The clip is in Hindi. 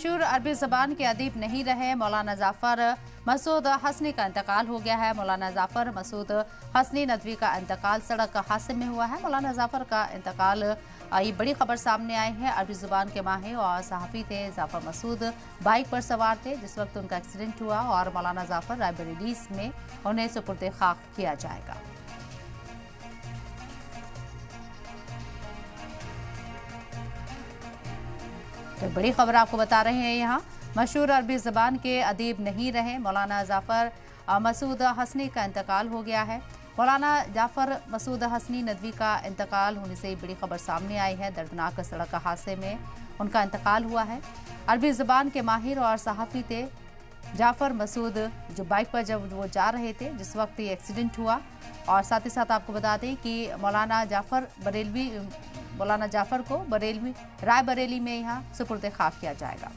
मशहूर अरबी ज़बान के अदीब नहीं रहे मौलाना जाफ़र मसूद हसनी का इंतकाल हो गया है। मौलाना जाफ़र मसूद हसनी नदवी का इंतकाल सड़क हादसे में हुआ है। मौलाना जाफ़र का इंतकाल ये बड़ी खबर सामने आई है। अरबी ज़ुबान के माहिर और सहाफ़ी थे जाफ़र मसूद, बाइक पर सवार थे जिस वक्त उनका एक्सीडेंट हुआ और मौलाना जाफ़र रायबरेली में उन्हें सुपुर्द खाक किया जाएगा। तो बड़ी खबर आपको बता रहे हैं यहाँ, मशहूर अरबी ज़बान के अदीब नहीं रहे मौलाना जाफ़र मसूद हसनी का इंतकाल हो गया है। मौलाना जाफ़र मसूद हसनी नदवी का इंतकाल होने से बड़ी खबर सामने आई है। दर्दनाक सड़क हादसे में उनका इंतकाल हुआ है। अरबी ज़बान के माहिर और सहाफ़ी थे जाफ़र मसूद, जो बाइक पर जब वो जा रहे थे जिस वक्त ये एक्सीडेंट हुआ। और साथ ही साथ आपको बता दें कि मौलाना जाफ़र को रायबरेली में यहाँ सुपुर्द खाक किया जाएगा।